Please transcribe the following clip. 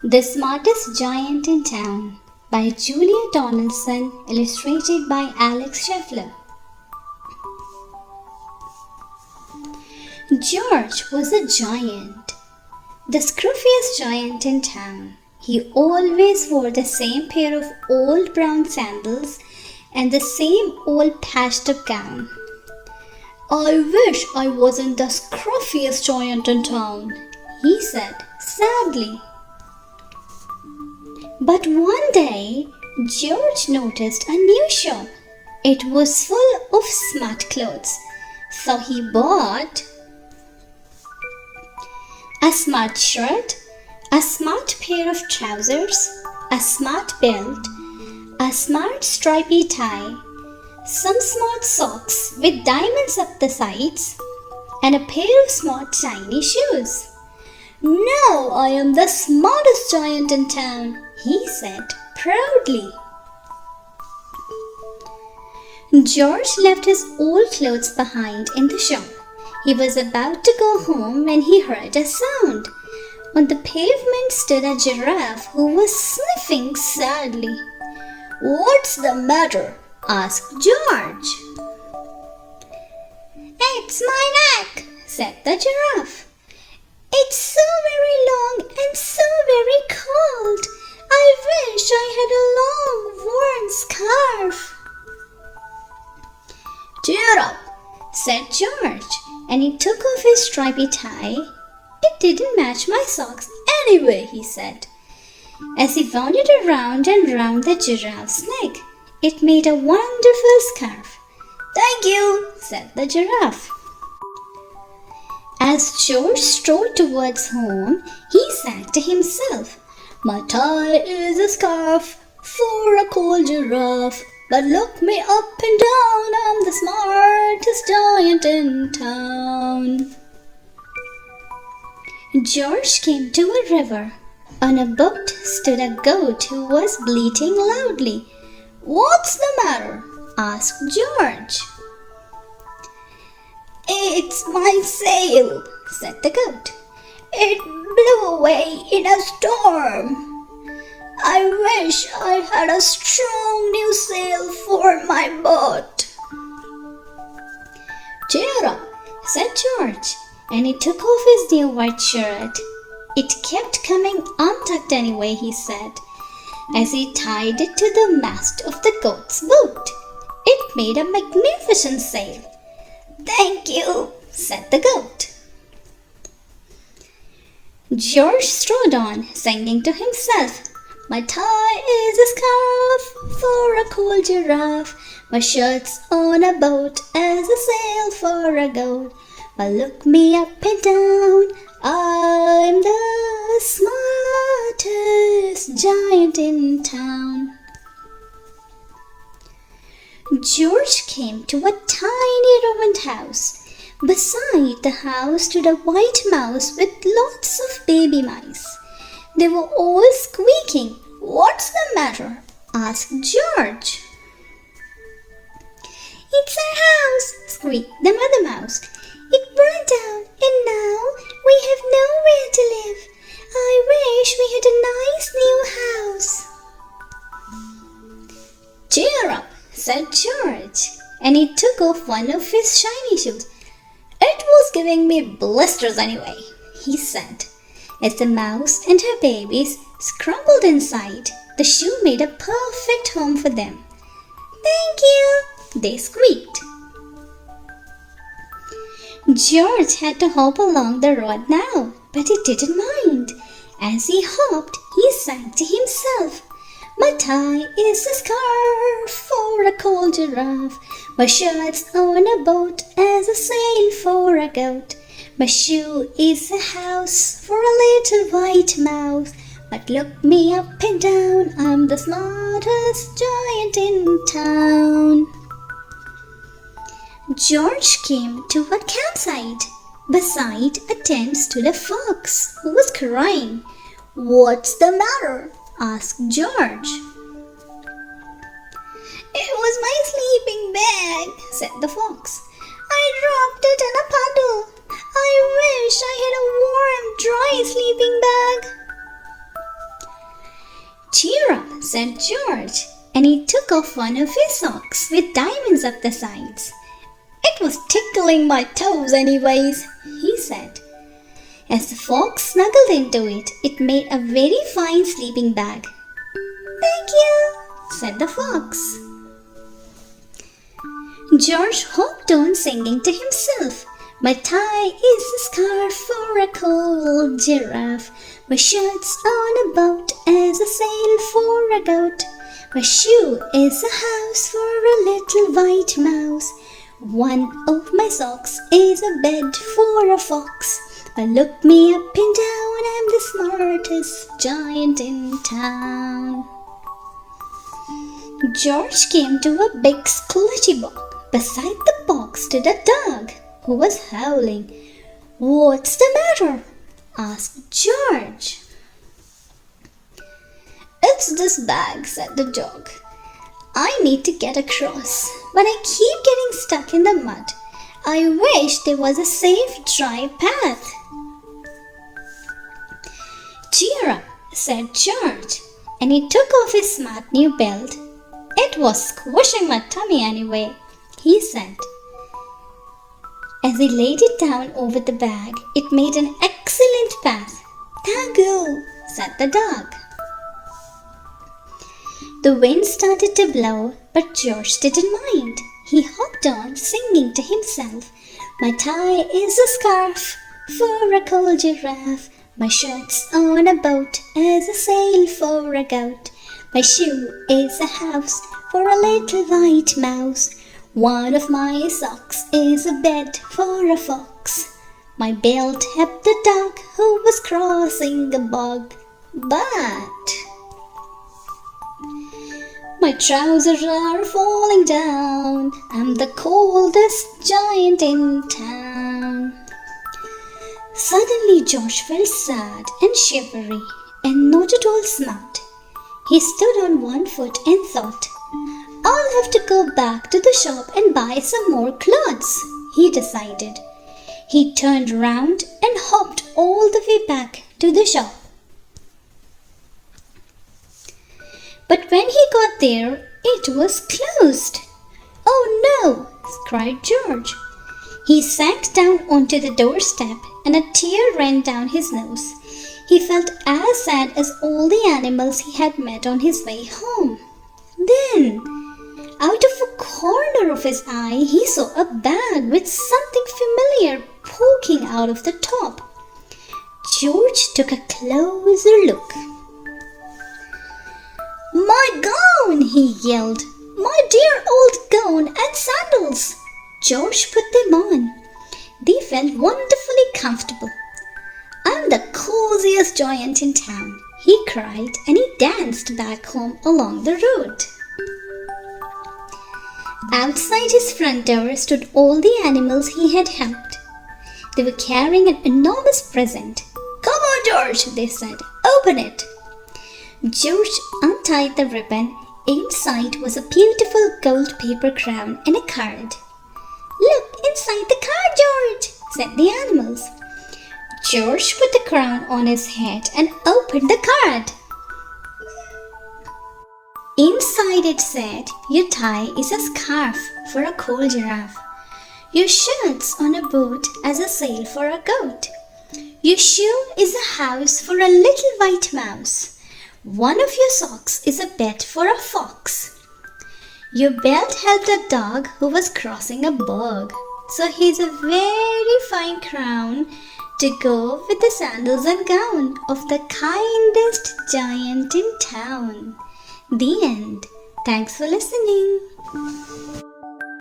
The Smartest Giant in Town by Julia Donaldson, illustrated by Alex Scheffler. George was a giant, the scruffiest giant in town. He always wore the same pair of old brown sandals and the same old patched up gown. "I wish I wasn't the scruffiest giant in town," he said sadly. But one day, George noticed a new shop. It was full of smart clothes, so he bought a smart shirt, a smart pair of trousers, a smart belt, a smart stripy tie, some smart socks with diamonds up the sides, and a pair of smart shiny shoes. "Now I am the smartest giant in town," he said proudly. George left his old clothes behind in the shop. He was about to go home when he heard a sound. On the pavement stood a giraffe who was sniffing sadly. "What's the matter?" asked George. "It's my neck," said the giraffe. "It's so very long and so very cold. I wish I had a long, worn scarf." "Cheer up," said George, and he took off his stripy tie. "It didn't match my socks anyway," he said, as he wound it around and round the giraffe's neck. It made a wonderful scarf. "Thank you," said the giraffe. As George strode towards home, he said to himself, "My tie is a scarf for a cold giraffe, but look me up and down, I'm the smartest giant in town." George came to a river. On a boat stood a goat who was bleating loudly. "What's the matter?" asked George. "It's my sail," said the goat. "It blew away in a storm. I wish I had a strong new sail for my boat." "Cheer up," said George, and he took off his new white shirt. It kept coming untucked anyway, he said, as he tied it to the mast of the goat's boat. It made a magnificent sail. "Thank you," said the goat. George strode on, singing to himself, "My tie is a scarf for a cold giraffe. My shirt's on a boat as a sail for a goat. But look me up and down, I'm the smartest giant in town." George came to a tiny ruined house. Beside the house stood a white mouse with lots of baby mice. They were all squeaking. "What's the matter?" asked George. "It's our house," squeaked the mother mouse. "It burned down and now we have nowhere to live. I wish we had a nice new house." "Cheer up," said George, and he took off one of his shiny shoes. "It was giving me blisters anyway," he said, as the mouse and her babies scrambled inside. The shoe made a perfect home for them. "Thank you," they squeaked. George had to hop along the road now, but he didn't mind. As he hopped, he sang to himself, "My tie is a scarf for a cold giraffe. My shirt's on a boat as a sail for a goat. My shoe is a house for a little white mouse. But look me up and down, I'm the smartest giant in town." George came to a campsite. Beside a tent stood a fox who was crying. "What's the matter?" asked George. "It was my sleeping bag," said the fox. "I dropped it in a puddle. I wish I had a warm, dry sleeping bag." Cheer up, said George, and he took off one of his socks with diamonds up the sides. It was tickling my toes anyways, he said. As the fox snuggled into it, it made a very fine sleeping bag. Thank you, said the fox. George hopped on singing to himself. My tie is a scarf for a cold giraffe. My shirt's on a boat as a sail for a goat. My shoe is a house for a little white mouse. One of my socks is a bed for a fox. But look me up and down, I'm the smartest giant in town. George came to a big squishy box. Beside the box stood a dog who was howling. What's the matter? Asked George. It's this bag, said the dog. I need to get across, but I keep getting stuck in the mud. I wish there was a safe, dry path. Cheer up, said George, and he took off his smart new belt. It was squishing my tummy anyway, he said. As he laid it down over the bag, it made an excellent path. Thank you, said the dog. The wind started to blow, but George didn't mind. He hopped on, singing to himself. My tie is a scarf for a cold giraffe. My shirt's on a boat as a sail for a goat. My shoe is a house for a little white mouse. One of my socks is a bed for a fox. My belt helped the dog who was crossing a bog. But my trousers are falling down. I'm the coldest giant in town. Suddenly George felt sad and shivery and not at all smart. He stood on one foot and thought, I'll have to go back to the shop and buy some more clothes, he decided. He turned round and hopped all the way back to the shop. But when he got there, it was closed. Oh no, cried George. He sank down onto the doorstep and a tear ran down his nose. He felt as sad as all the animals he had met on his way home. Then, out of a corner of his eye, he saw a bag with something familiar poking out of the top. George took a closer look. My gown, he yelled. My dear old gown and sandals. George put them on. They felt wonderfully comfortable. I'm the coziest giant in town, he cried, and he danced back home along the road. Outside his front door stood all the animals he had helped. They were carrying an enormous present. Come on, George, they said. Open it. George untied the ribbon. Inside was a beautiful gold paper crown and a card. Look inside the card, George, said the animals. George put the crown on his head and opened the card. Inside it said, your tie is a scarf for a cold giraffe. Your shirt's on a boat as a sail for a goat. Your shoe is a house for a little white mouse. One of your socks is a bed for a fox. Your belt helped a dog who was crossing a bog. So here's a very fine crown to go with the sandals and gown of the kindest giant in town. The end. Thanks for listening.